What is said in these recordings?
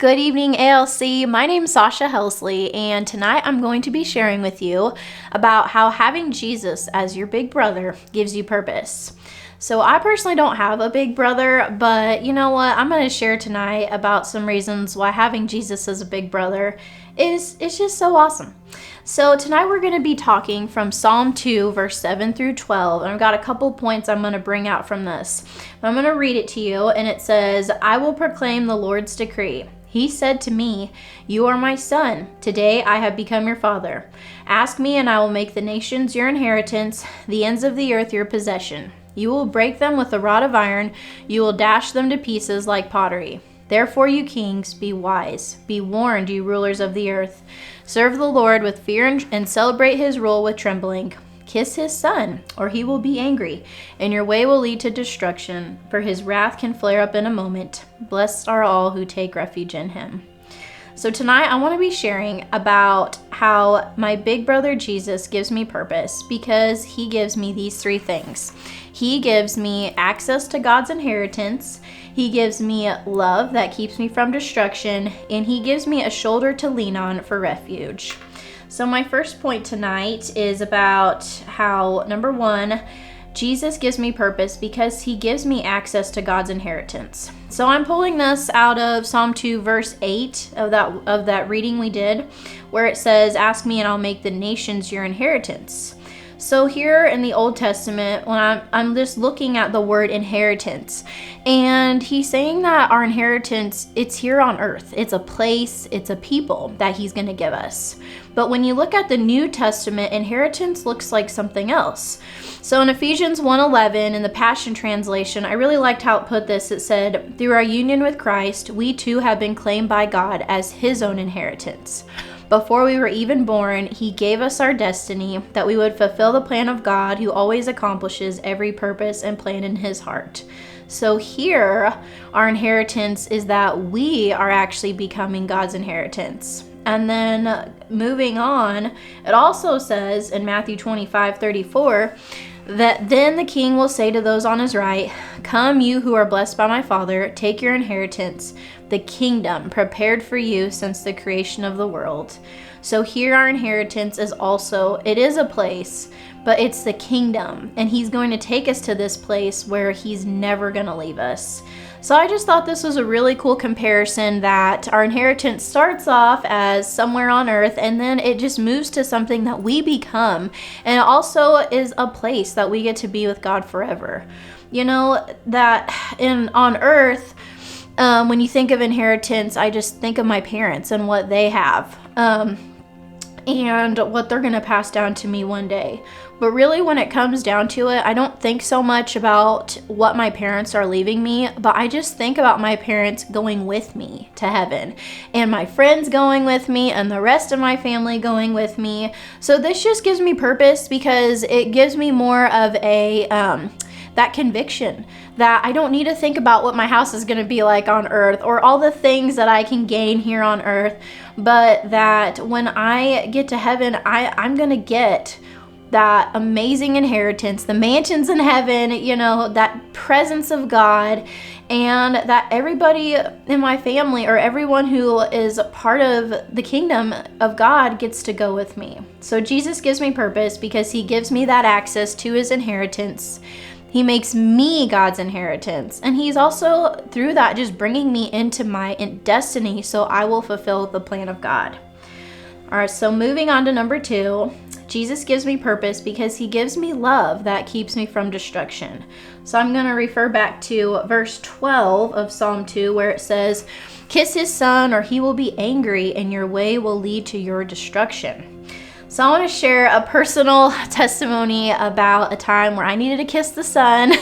Good evening, ALC. My name is Sasha Helsley, and tonight I'm going to be sharing with you about how having Jesus as your big brother gives you purpose. So I personally don't have a big brother, but you know what? I'm going to share tonight about some reasons why having Jesus as a big brother is just so awesome. So tonight we're going to be talking from Psalm 2, verse 7 through 12, and I've got a couple points I'm going to bring out from this. I'm going to read it to you, and it says, I will proclaim the Lord's decree. He said to me, you are my son. Today I have become your father. Ask me, and I will make the nations your inheritance, the ends of the earth your possession. You will break them with a rod of iron. You will dash them to pieces like pottery. Therefore, you kings, be wise. Be warned, you rulers of the earth. Serve the Lord with fear and celebrate his rule with trembling. Kiss his son, or he will be angry, and your way will lead to destruction, for his wrath can flare up in a moment. Blessed are all who take refuge in him. So tonight I want to be sharing about how my big brother Jesus gives me purpose, because he gives me these three things. He gives me access to God's inheritance, he gives me love that keeps me from destruction, and he gives me a shoulder to lean on for refuge. So my first point tonight is about how, number one, Jesus gives me purpose because he gives me access to God's inheritance. So I'm pulling this out of Psalm 2, verse 8 of that reading we did, where it says, ask me and I'll make the nations your inheritance. So here in the Old Testament, when I'm just looking at the word inheritance, and he's saying that our inheritance, it's here on earth. It's a place, it's a people that he's going to give us. But when you look at the New Testament, inheritance looks like something else. So in Ephesians 1:11 in the Passion Translation, I really liked how it put this. It said, through our union with Christ, we too have been claimed by God as his own inheritance. Before we were even born, he gave us our destiny, that we would fulfill the plan of God, who always accomplishes every purpose and plan in his heart. So here, our inheritance is that we are actually becoming God's inheritance. And then moving on, it also says in Matthew 25:34, that then the king will say to those on his right, come you who are blessed by my Father, take your inheritance, the kingdom prepared for you since the creation of the world. So here our inheritance is also, it is a place, but it's the kingdom. And he's going to take us to this place where he's never going to leave us. So I just thought this was a really cool comparison, that our inheritance starts off as somewhere on earth, and then it just moves to something that we become. And it also is a place that we get to be with God forever. You know, that on earth, when you think of inheritance, I just think of my parents and what they have. And what they're going to pass down to me one day. But really, when it comes down to it, I don't think so much about what my parents are leaving me, but I just think about my parents going with me to heaven, and my friends going with me, and the rest of my family going with me. So this just gives me purpose, because it gives me more of a that conviction that I don't need to think about what my house is going to be like on earth, or all the things that I can gain here on earth, but that when I get to heaven, I'm going to get that amazing inheritance, the mansions in heaven, you know, that presence of God, and that everybody in my family, or everyone who is part of the kingdom of God, gets to go with me. So Jesus gives me purpose because he gives me that access to his inheritance. He makes me God's inheritance. And he's also, through that, just bringing me into my destiny, so I will fulfill the plan of God. All right, so moving on to number 2, Jesus gives me purpose because he gives me love that keeps me from destruction. So I'm going to refer back to verse 12 of Psalm 2, where it says, kiss his son, or he will be angry, and your way will lead to your destruction. So I want to share a personal testimony about a time where I needed to kiss the sun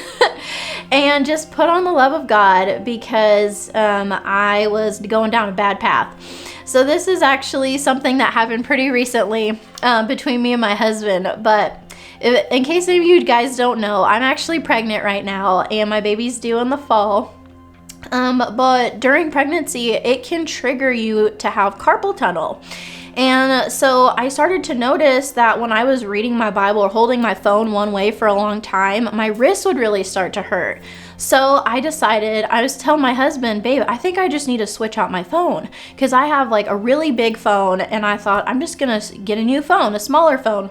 and just put on the love of God, because I was going down a bad path. So this is actually something that happened pretty recently between me and my husband. But in case any of you guys don't know, I'm actually pregnant right now, and my baby's due in the fall. But during pregnancy, it can trigger you to have carpal tunnel. And so I started to notice that when I was reading my Bible or holding my phone one way for a long time, my wrist would really start to hurt. So I decided, I was telling my husband, babe, I think I just need to switch out my phone because I have like a really big phone, and I thought I'm just gonna get a new phone, a smaller phone.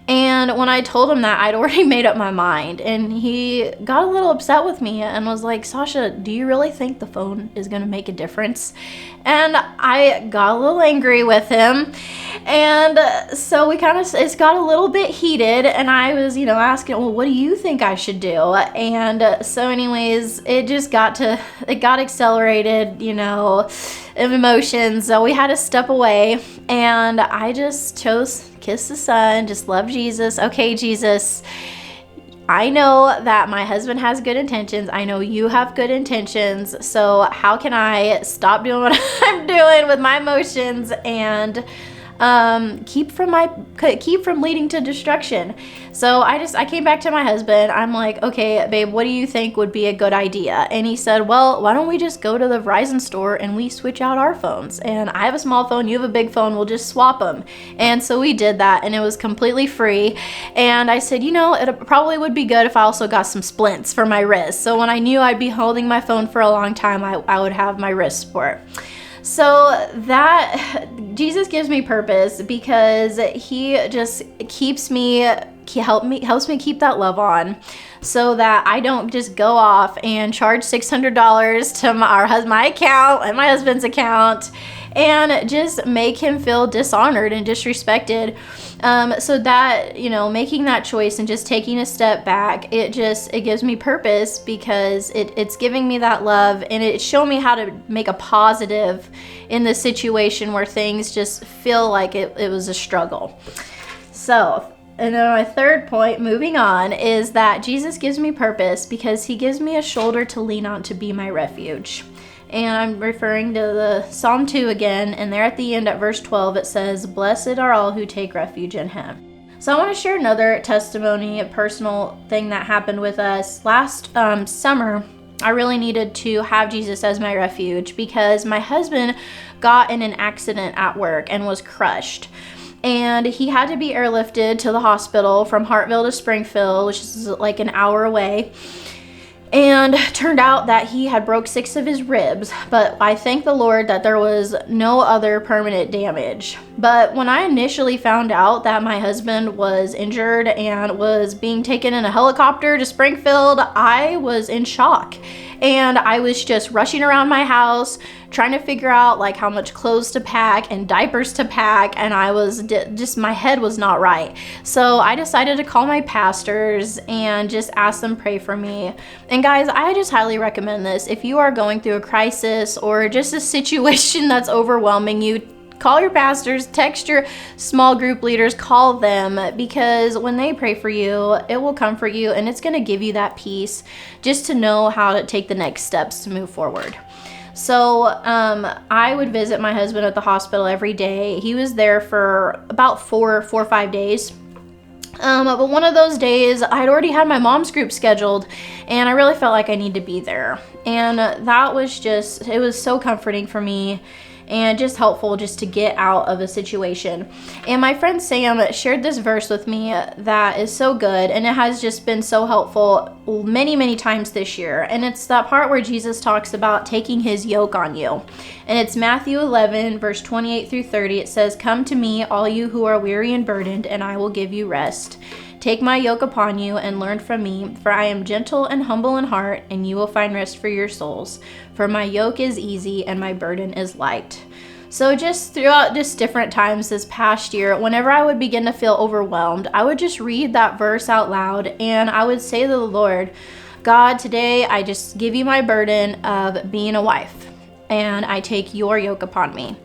And when I told him that, I'd already made up my mind, and he got a little upset with me and was like, Sasha, do you really think the phone is going to make a difference? And I got a little angry with him. And so it's got a little bit heated, and I was, asking, well, what do you think I should do? And so anyways, it got accelerated, emotions. So we had to step away, and I just chose kiss the son, just love Jesus. Okay, Jesus, I know that my husband has good intentions. I know you have good intentions. So how can I stop doing what I'm doing with my emotions and keep from leading to destruction? So I came back to my husband. I'm like, okay, babe, what do you think would be a good idea? And he said, well, why don't we just go to the Verizon store and we switch out our phones? And I have a small phone, you have a big phone, we'll just swap them. And so we did that, and it was completely free. And I said, it probably would be good if I also got some splints for my wrist. So when I knew I'd be holding my phone for a long time, I would have my wrist support. So that Jesus gives me purpose because he just helps me keep that love on, so that I don't just go off and charge $600 to my account and my husband's account and just make him feel dishonored and disrespected. So that, making that choice and just taking a step back, it gives me purpose because it's giving me that love, and it's showing me how to make a positive in the situation where things just feel like it was a struggle. So, and then my third point, moving on, is that Jesus gives me purpose because he gives me a shoulder to lean on to be my refuge. And I'm referring to the Psalm 2 again, and there at the end at verse 12 it says, blessed are all who take refuge in him. So I want to share another testimony, a personal thing that happened with us. Last summer, I really needed to have Jesus as my refuge because my husband got in an accident at work and was crushed. And he had to be airlifted to the hospital from Hartville to Springfield, which is like an hour away. And turned out that he had broke 6 of his ribs, but I thank the Lord that there was no other permanent damage. But when I initially found out that my husband was injured and was being taken in a helicopter to Springfield, I was in shock. And I was just rushing around my house, trying to figure out like how much clothes to pack and diapers to pack, and I was my head was not right. So I decided to call my pastors and just ask them pray for me. And guys, I just highly recommend this. If you are going through a crisis or just a situation that's overwhelming you, call your pastors, text your small group leaders, call them, because when they pray for you, it will comfort you and it's going to give you that peace just to know how to take the next steps to move forward. So I would visit my husband at the hospital every day. He was there for about 4 or 5 days. But one of those days I'd already had my mom's group scheduled and I really felt like I need to be there. And that was it was so comforting for me and just helpful just to get out of a situation. And my friend Sam shared this verse with me that is so good, and it has just been so helpful many, many times this year. And it's that part where Jesus talks about taking his yoke on you. And it's Matthew 11, verse 28 through 30. It says, come to me, all you who are weary and burdened, and I will give you rest. Take my yoke upon you and learn from me, for I am gentle and humble in heart, and you will find rest for your souls. For my yoke is easy and my burden is light. So just throughout just different times this past year, whenever I would begin to feel overwhelmed, I would just read that verse out loud and I would say to the Lord, God, today I just give you my burden of being a wife, and I take your yoke upon me.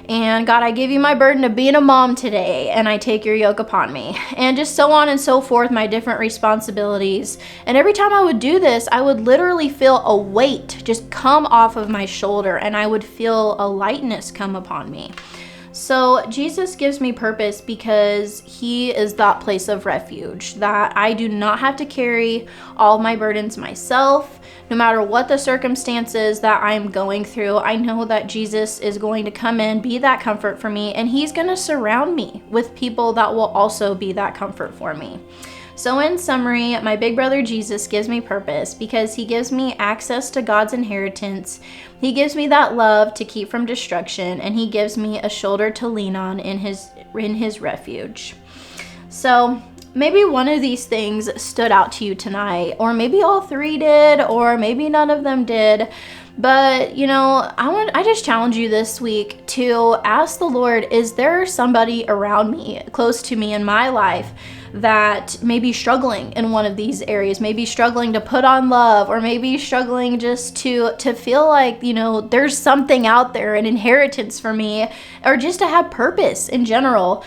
And God, I give you my burden of being a mom today, and I take your yoke upon me. And just so on and so forth, my different responsibilities. And every time I would do this, I would literally feel a weight just come off of my shoulder, and I would feel a lightness come upon me. So Jesus gives me purpose because he is that place of refuge, that I do not have to carry all my burdens myself. No matter what the circumstances that I'm going through, I know that Jesus is going to come in, be that comfort for me, and he's going to surround me with people that will also be that comfort for me. So in summary, my big brother Jesus gives me purpose because he gives me access to God's inheritance. He gives me that love to keep from destruction, and he gives me a shoulder to lean on in his refuge. So maybe one of these things stood out to you tonight, or maybe all three did, or maybe none of them did. But, I just challenge you this week to ask the Lord, is there somebody around me, close to me in my life, that may be struggling in one of these areas, maybe struggling to put on love, or maybe struggling just to feel like, there's something out there, an inheritance for me, or just to have purpose in general.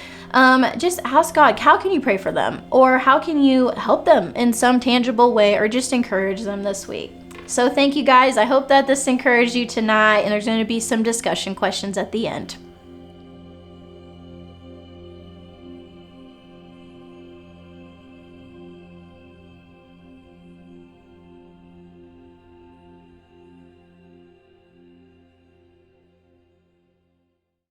Just ask God, how can you pray for them? Or how can you help them in some tangible way, or just encourage them this week? So thank you guys. I hope that this encouraged you tonight, and there's going to be some discussion questions at the end.